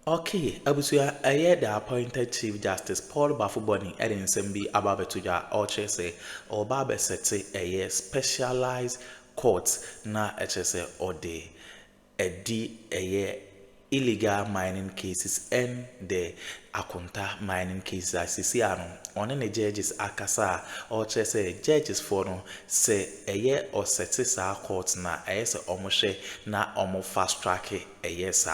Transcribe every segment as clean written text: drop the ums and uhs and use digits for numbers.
Okay, Abusia, the appointed Chief Justice Paul Baffoe Edin Sembi Ababetuja Ochese or Babe Sete a specialized court na HSA or day a illegal mining cases and the Akonta mining cases as Sisiano on any judges akasa or say judges for no say a year or setisa courts na a yes almost na almost fast track a yes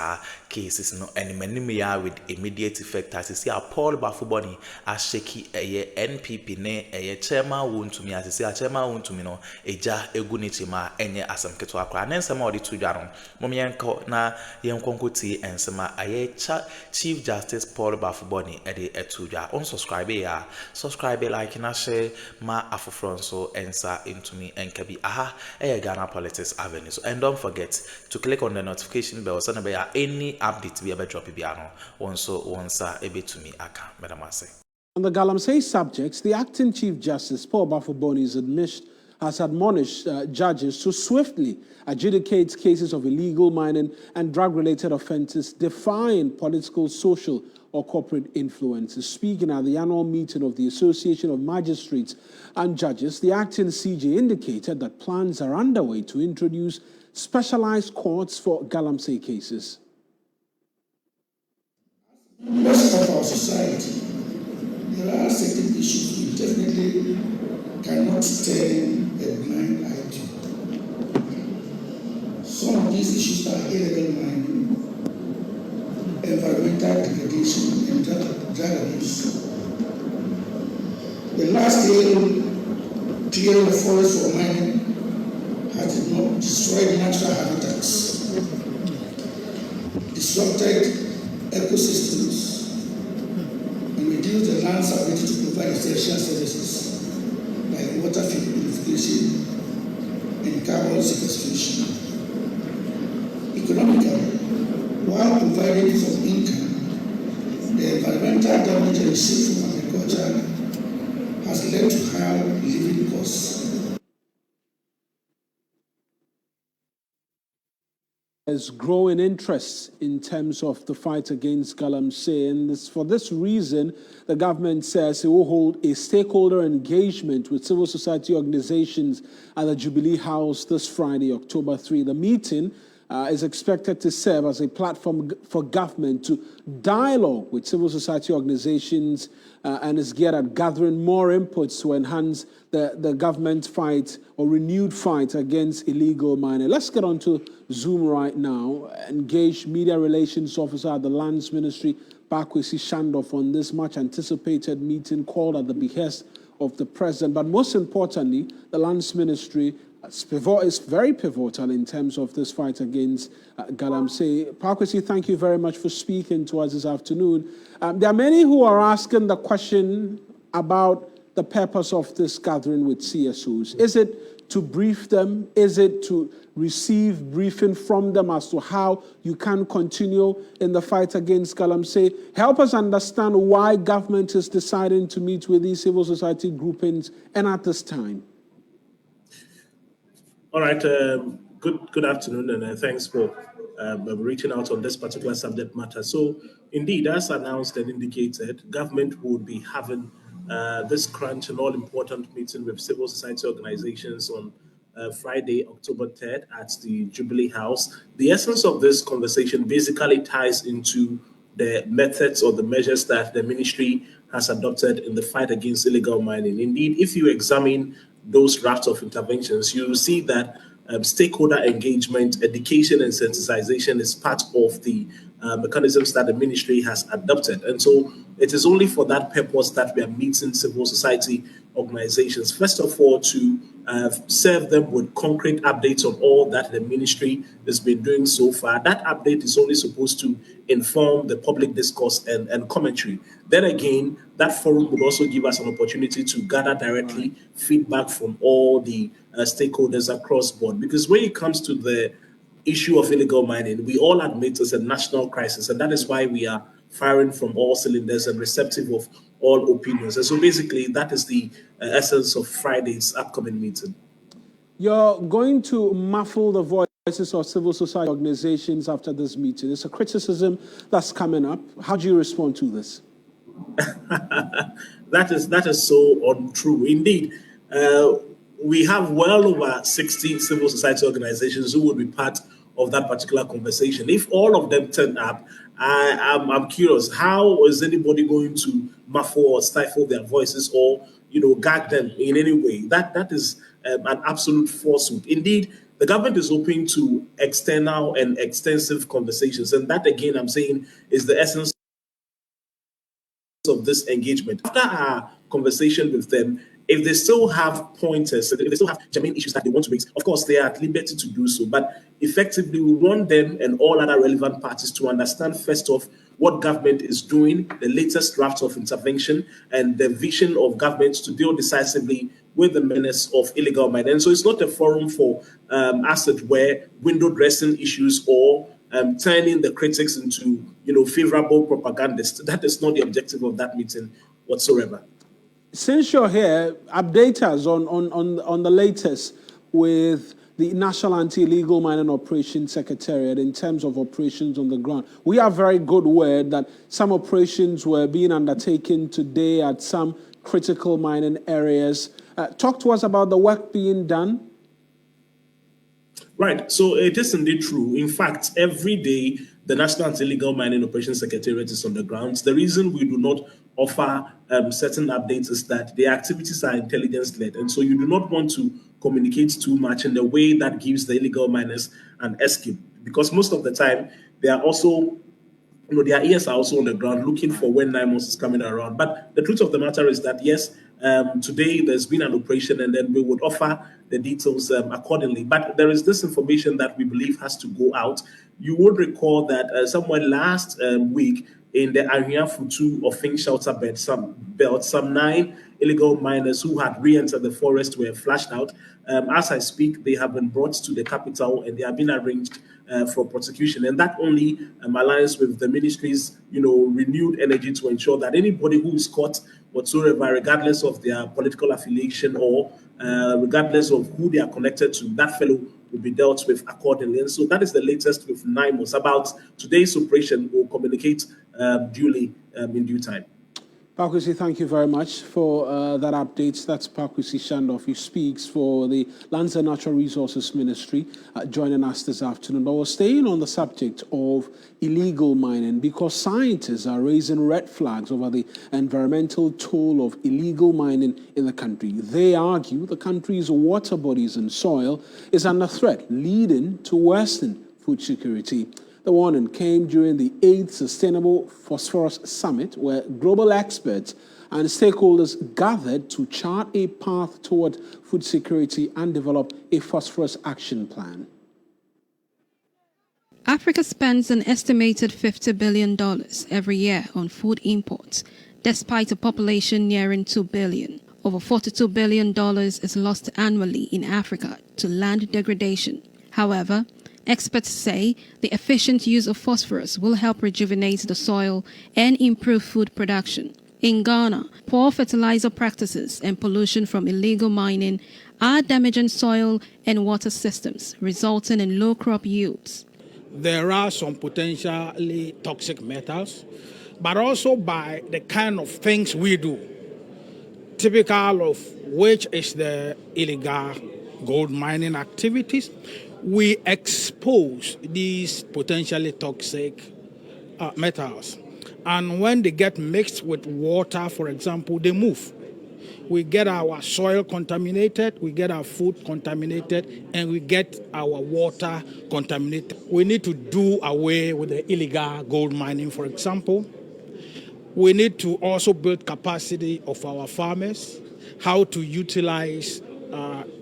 cases no and many with immediate effect as see Paul Baffoe as shaky a year NPP ne a chairman Wontumi as see a chairman Wontumi no eja egunichima enye asamketo akra na nsema odi tujano momienko na yenkonko and sama aye Chief Justice Paul Baffoe edi etuja unsubscribe ya subscribe like na share ma afufronso ensa into me and kabi aha Ghana Politics Avenue. So, and don't forget to click on the notification bell so that any update be able drop biano once ebe to me aka medamase. On the Galamsey subjects, the acting Chief Justice Paul Baffoe has admonished judges to swiftly adjudicate cases of illegal mining and drug-related offences defying political, social, or corporate influences. Speaking at the annual meeting of the Association of Magistrates and Judges, the acting CJ indicated that plans are underway to introduce specialized courts for Galamsey cases. Most of our society, there are certain issues we definitely cannot turn a blind eye to. Some of these issues are illegal mining, environmental degradation, and drug abuse. The last clearing the forest for mining has not destroyed natural habitats, disrupted ecosystems, and reduced the land's ability to provide essential services like water purification and carbon sequestration. Economically, while providing some income, the environmental damage received from agriculture has led to higher living costs. There's growing interest in terms of the fight against Galamsey, and for this reason, the government says it will hold a stakeholder engagement with civil society organizations at the Jubilee House this Friday, October 3. The meeting is expected to serve as a platform for government to dialogue with civil society organizations and is geared at gathering more inputs to enhance the government fight or renewed fight against illegal mining. Let's get on to Zoom right now. Engaged Media Relations Officer at the Lands Ministry, Bakwesi Shandoff, on this much anticipated meeting called at the behest of the President. But most importantly, the Lands Ministry is very pivotal in terms of this fight against Galamsey. Bakwesi, thank you very much for speaking to us this afternoon. There are many who are asking the question about the purpose of this gathering with CSOs. Is it to brief them? Is it to receive briefing from them as to how you can continue in the fight against Galamsey? Help us understand why government is deciding to meet with these civil society groupings and at this time. All right, good afternoon, and thanks for reaching out on this particular subject matter. So, indeed, as announced and indicated, government would be having this crunch and all-important meeting with civil society organizations on Friday, October 3rd at the Jubilee House. The essence of this conversation basically ties into the methods or the measures that the ministry has adopted in the fight against illegal mining. Indeed, if you examine those rafts of interventions, you will see that stakeholder engagement, education, and sensitization is part of the mechanisms that the ministry has adopted. And so it is only for that purpose that we are meeting civil society organizations. First of all, to serve them with concrete updates on all that the ministry has been doing so far. That update is only supposed to inform the public discourse and commentary. Then again, that forum would also give us an opportunity to gather directly feedback from all the stakeholders across board. Because when it comes to the issue of illegal mining, we all admit it's a national crisis, and that is why we are firing from all cylinders and receptive of all opinions. And so basically, that is the essence of Friday's upcoming meeting. You're going to muffle the voice Voices of civil society organizations after this meeting. It's a criticism that's coming up. How do you respond to this? That is so untrue. Indeed, we have well over 60 civil society organizations who would be part of that particular conversation. If all of them turn up, I'm curious, how is anybody going to muffle or stifle their voices or gag them in any way? That is an absolute falsehood. Indeed, the government is open to external and extensive conversations, and that again, I'm saying, is the essence of this engagement. After our conversation with them, if they still have pointers, if they still have germane issues that they want to raise, of course, they are at liberty to do so. But effectively, we want them and all other relevant parties to understand, first off, what government is doing, the latest draft of intervention, and the vision of government to deal decisively with the menace of illegal mining. And so it's not a forum for asset where window dressing issues or turning the critics into favorable propagandists. That is not the objective of that meeting whatsoever. Since you're here, update us on the latest with the National Anti-Illegal Mining Operations Secretariat in terms of operations on the ground. We have very good word that some operations were being undertaken today at some critical mining areas. Talk to us about the work being done. Right. So it is indeed true. In fact, every day, the National Anti-Illegal Mining Operations Secretariat is on the ground. The reason we do not offer certain updates is that the activities are intelligence-led. And so you do not want to communicate too much in a way that gives the illegal miners an escape. Because most of the time, they are also, their ears are also on the ground looking for when 9 months is coming around. But the truth of the matter is that, yes, today there's been an operation, and then we would offer the details accordingly. But there is this information that we believe has to go out. You would recall that somewhere last week in the Futu Offing Shelter belt, some 9 illegal miners who had re-entered the forest were flashed out. As I speak, they have been brought to the capital and they have been arranged for prosecution. And that only aligns with the ministry's renewed energy to ensure that anybody who is caught whatsoever, regardless of their political affiliation or regardless of who they are connected to, that fellow will be dealt with accordingly. And so that is the latest with 9 months. About today's operation, we'll communicate duly in due time. Pakwisi, thank you very much for that update. That's Pakwisi Shandoff. He speaks for the Lands and Natural Resources Ministry, joining us this afternoon. But we're staying on the subject of illegal mining because scientists are raising red flags over the environmental toll of illegal mining in the country. They argue the country's water bodies and soil is under threat, leading to worsening food security. The warning came during the 8th Sustainable Phosphorus Summit, where global experts and stakeholders gathered to chart a path toward food security and develop a phosphorus action plan. Africa spends an estimated $50 billion every year on food imports, despite a population nearing 2 billion. Over $42 billion is lost annually in Africa to land degradation. However, experts say the efficient use of phosphorus will help rejuvenate the soil and improve food production. In Ghana, poor fertilizer practices and pollution from illegal mining are damaging soil and water systems, resulting in low crop yields. There are some potentially toxic metals, but also by the kind of things we do, typical of which is the illegal gold mining activities. We expose these potentially toxic metals. And when they get mixed with water, for example, they move. We get our soil contaminated, we get our food contaminated, and we get our water contaminated. We need to do away with the illegal gold mining, for example. We need to also build capacity of our farmers, how to utilize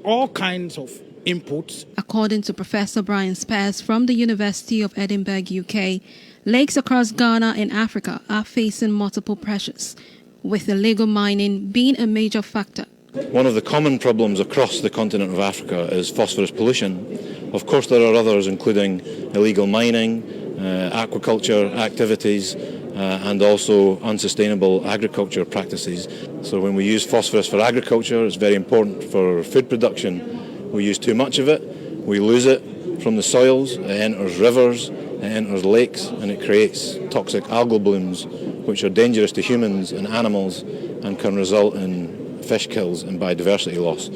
all kinds of inputs. According to Professor Brian Spears from the University of Edinburgh, UK, lakes across Ghana and Africa are facing multiple pressures, with illegal mining being a major factor. One of the common problems across the continent of Africa is phosphorus pollution. Of course, there are others, including illegal mining, aquaculture activities, and also unsustainable agriculture practices. So when we use phosphorus for agriculture, it's very important for food production. We use too much of it, we lose it from the soils, it enters rivers, it enters lakes, and it creates toxic algal blooms, which are dangerous to humans and animals and can result in fish kills and biodiversity loss.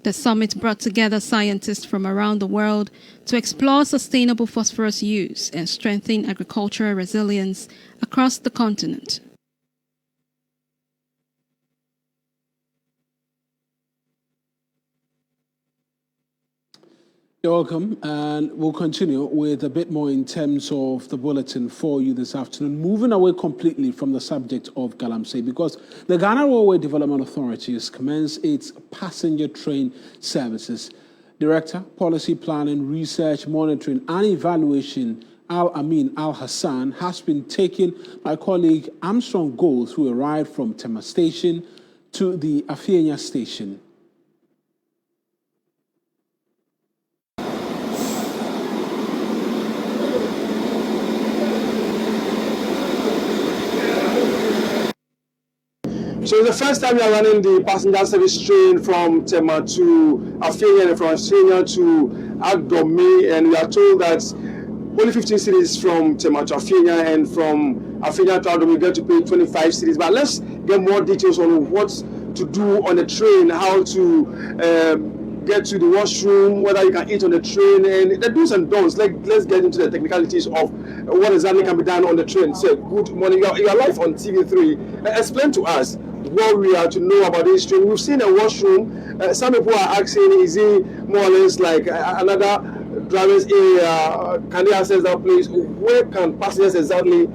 The summit brought together scientists from around the world to explore sustainable phosphorus use and strengthen agricultural resilience across the continent. You're welcome, and we'll continue with a bit more in terms of the bulletin for you this afternoon, moving away completely from the subject of Galamsey, because the Ghana Railway Development Authority has commenced its passenger train services. Director, Policy Planning, Research, Monitoring and Evaluation, Al-Amin Al-Hassan, has been taken by colleague Armstrong Gold through a ride from Tema Station to the Afienya Station. So it's the first time we are running the passenger service train from Tema to Afienya and from Afienya to Addo, and we are told that only 15 cities from Tema to Afienya, and from Afienya to Addo we get to pay 25 cities. But let's get more details on what to do on the train, how to get to the washroom, whether you can eat on the train, and the do's and don'ts. Let's get into the technicalities of what exactly can be done on the train. So, good morning. You are live on TV3. Explain to us what we are to know about this train. We've seen a washroom. Some people are asking, is it more or less like another driver's area? Can they access that place? Where can passengers exactly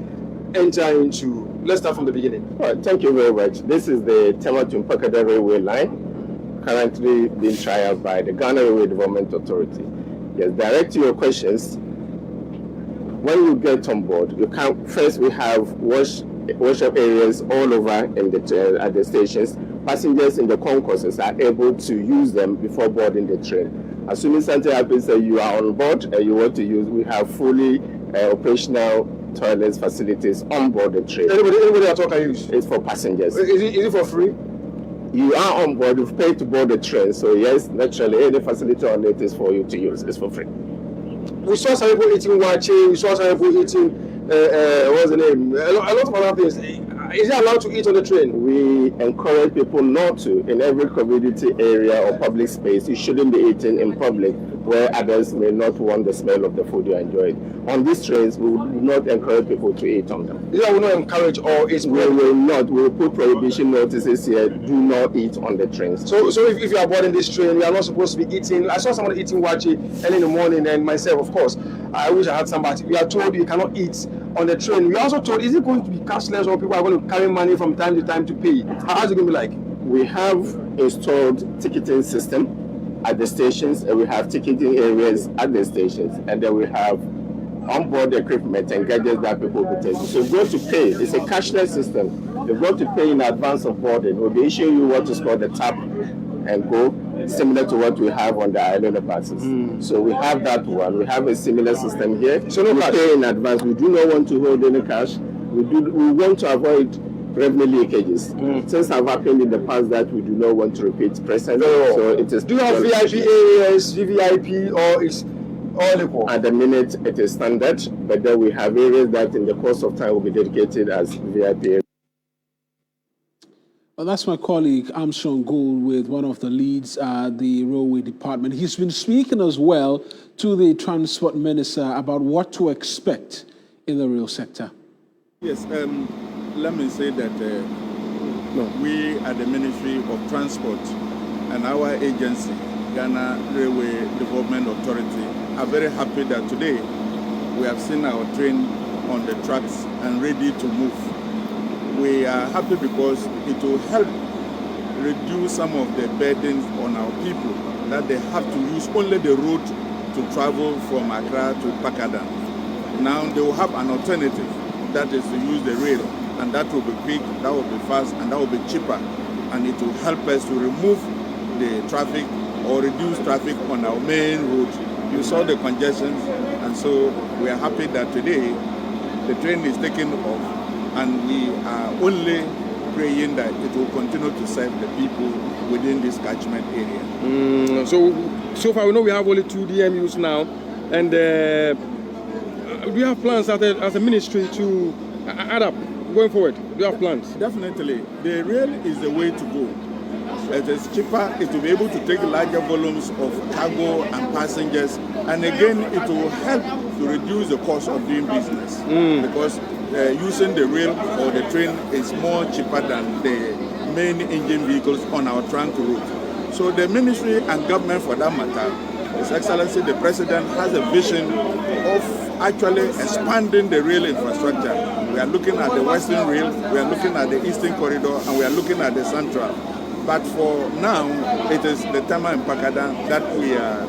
enter into? Let's start from the beginning. All right, thank you very much. This is the Tema to Mpakada Railway line, currently being trialed by the Ghana Railway Development Authority. Yes, direct to your questions. When you get on board, you can first we have wash-up areas all over in at the stations. Passengers in the concourses are able to use them before boarding the train. As soon as something happens that you are on board and you want to use, we have fully operational toilets facilities on board the train. Anybody at all can use? It's for passengers. Is it for free? You are on board, you've paid to board the train, so yes, naturally any facility on it is for you to use. It's for free. We saw some people eating wachi, we saw some people eating, what's the name? A lot of other things. Is it allowed to eat on the train? We encourage people not to. In every community area or public space, you shouldn't be eating in public where others may not want the smell of the food you enjoy. On these trains, we will not encourage people to eat on them. Yeah, we will not encourage or eat. We will not. We will put prohibition notices here. Do not eat on the trains. So if you are boarding this train, you are not supposed to be eating. I saw someone eating wachi early in the morning, and myself, of course, I wish I had somebody. We are told you cannot eat on the train. We are also told, is it going to be cashless or people are going to carry money from time to time to pay? How's it going to be like? We have installed ticketing system at the stations, and we have ticketing areas at the stations, and then we have onboard equipment and gadgets that people will take. So you've got to pay. It's a cashless system. You've got to pay in advance of boarding. We'll be issuing you what is called the tap and go, similar to what we have on the island buses. So we have that one. We have a similar system here. So no we cash. Pay in advance. We do not want to hold any cash. We want to avoid revenue leakages. Things have happened in the past that we do not want to repeat presently. No. So it is. Do you have VIP areas, VVIP, or is all equal? At the minute, it is standard, but then we have areas that in the course of time will be dedicated as VIP areas. Well, that's my colleague Armstrong Gould with one of the leads at the Railway Department. He's been speaking as well to the Transport Minister about what to expect in the rail sector. Yes, let me say that we at the Ministry of Transport and our agency, Ghana Railway Development Authority, are very happy that today we have seen our train on the tracks and ready to move. We are happy because it will help reduce some of the burdens on our people that they have to use only the road to travel from Accra to Pakadan. Now they will have an alternative, that is to use the rail, and that will be quick, that will be fast, and that will be cheaper, and it will help us to remove the traffic or reduce traffic on our main road. You saw the congestion, and so we are happy that today the train is taking off, and we are only praying that it will continue to serve the people within this catchment area. So far we know we have only 2 DMUs now. And we have plans as a ministry to add up going forward. We have plans. Definitely. The rail is the way to go. It is cheaper, it will be able to take larger volumes of cargo and passengers, and again it will help to reduce the cost of doing business because using the rail or the train is more cheaper than the main engine vehicles on our trunk route. So the ministry and government, for that matter, His Excellency the President, has a vision of actually expanding the rail infrastructure. We are looking at the Western Rail, we are looking at the Eastern Corridor, and we are looking at the Central. But for now, it is the Tema and Pakada that we are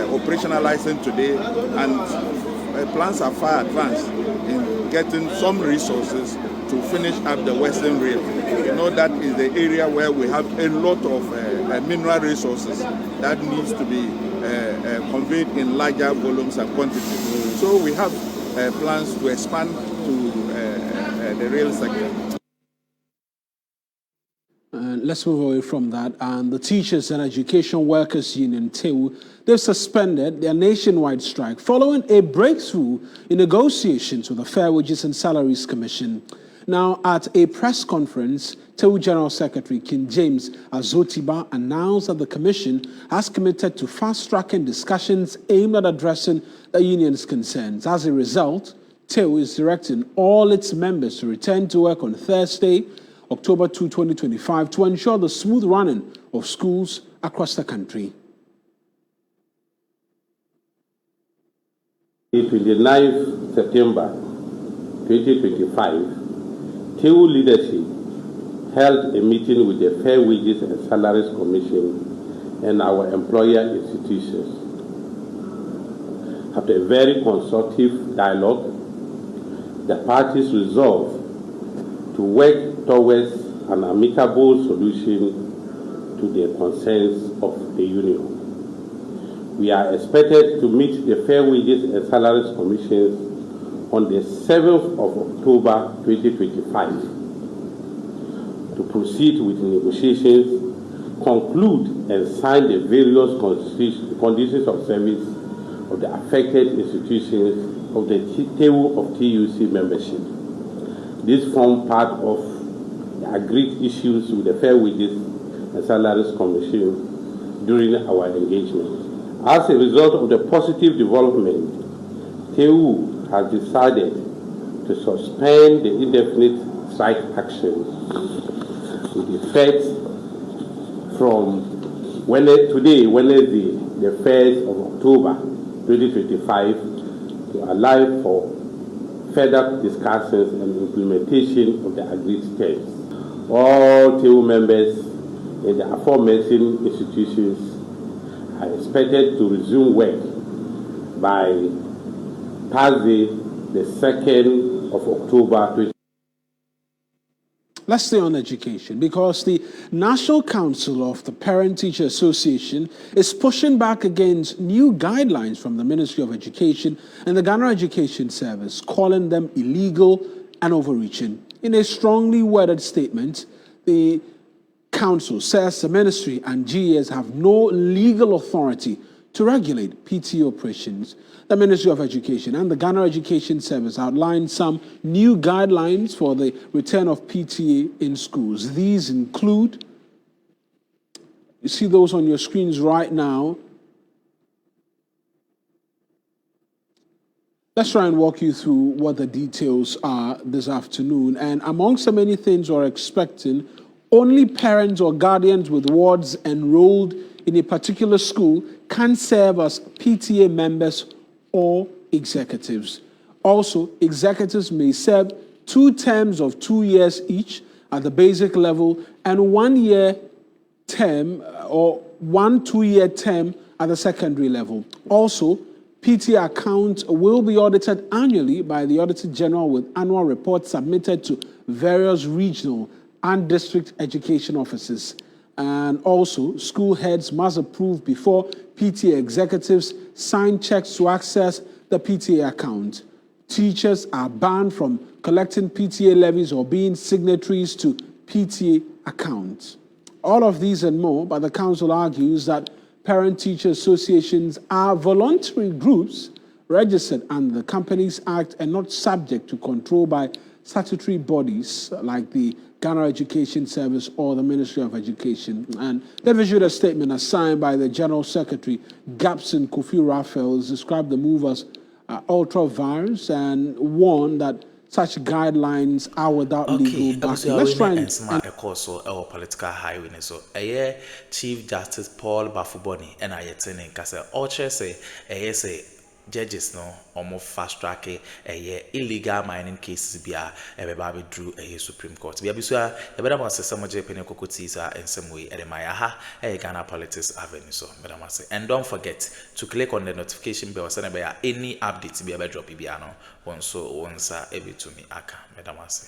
operationalizing today, and plans are far advanced in getting some resources to finish up the Western Rail. You know, that is the area where we have a lot of mineral resources that needs to be conveyed in larger volumes and quantities. So we have plans to expand to the rail sector. Let's move away from that. And the Teachers and Education Workers Union, TEU, they've suspended their nationwide strike following a breakthrough in negotiations with the Fair Wages and Salaries Commission. Now, at a press conference, TEU General Secretary King James Azotiba announced that the Commission has committed to fast-tracking discussions aimed at addressing the union's concerns. As a result, TEU is directing all its members to return to work on Thursday, October 2, 2025, to ensure the smooth running of schools across the country. 29th September 2025, TEU leadership held a meeting with the Fair Wages and Salaries Commission and our employer institutions. After a very constructive dialogue, the parties resolved to work towards an amicable solution to the concerns of the union. We are expected to meet the Fair Wages and Salaries Commission on the 7th of October 2025 to proceed with negotiations, conclude and sign the various conditions of service of the affected institutions of the TEU of TUC membership. This forms part of the agreed issues with the Fair Wages and Salaries Commission during our engagement. As a result of the positive development, TEU has decided to suspend the indefinite strike actions with effect from today, Wednesday, the 1st of October 2025, to allow for further discussions and implementation of the agreed terms. All TEU members in the aforementioned institutions are expected to resume work by Thursday, the 2nd of October. Let's stay on education, because the National Council of the Parent-Teacher Association is pushing back against new guidelines from the Ministry of Education and the Ghana Education Service, calling them illegal and overreaching. In a strongly worded statement, the Council says the Ministry and GES have no legal authority to regulate PTA operations. The Ministry of Education and the Ghana Education Service outlined some new guidelines for the return of PTA in schools. These include, you see those on your screens right now. Let's try and walk you through what the details are this afternoon. And amongst the many things we're expecting, only parents or guardians with wards enrolled in a particular school can serve as PTA members or executives. Also, executives may serve 2 terms of 2 years each at the basic level and 1 year term or 1 2-year term at the secondary level. Also, PTA accounts will be audited annually by the Auditor General with annual reports submitted to various regional and district education offices. And also, school heads must approve before PTA executives sign checks to access the PTA account. Teachers are banned from collecting PTA levies or being signatories to PTA accounts. All of these and more, but the Council argues that parent-teacher associations are voluntary groups registered under the Companies Act and not subject to control by statutory bodies like the Ghana Education Service or the Ministry of Education. And they've issued a statement signed by the General Secretary, Gapson Kofi Raphael, has described the move as ultra-virus and warned that such guidelines are without legal backing. Let's try and also our political highway. So Chief Justice Paul Baffoe and I say judges no almost fast track illegal mining cases bia baby drew a Supreme Court. Bia bisua e better say some Japan kokotisa in some way e my aha Ghana Politics Avenue. So madam say, and don't forget to click on the notification bell so any updates be drop bia no once e be to me aka madam say.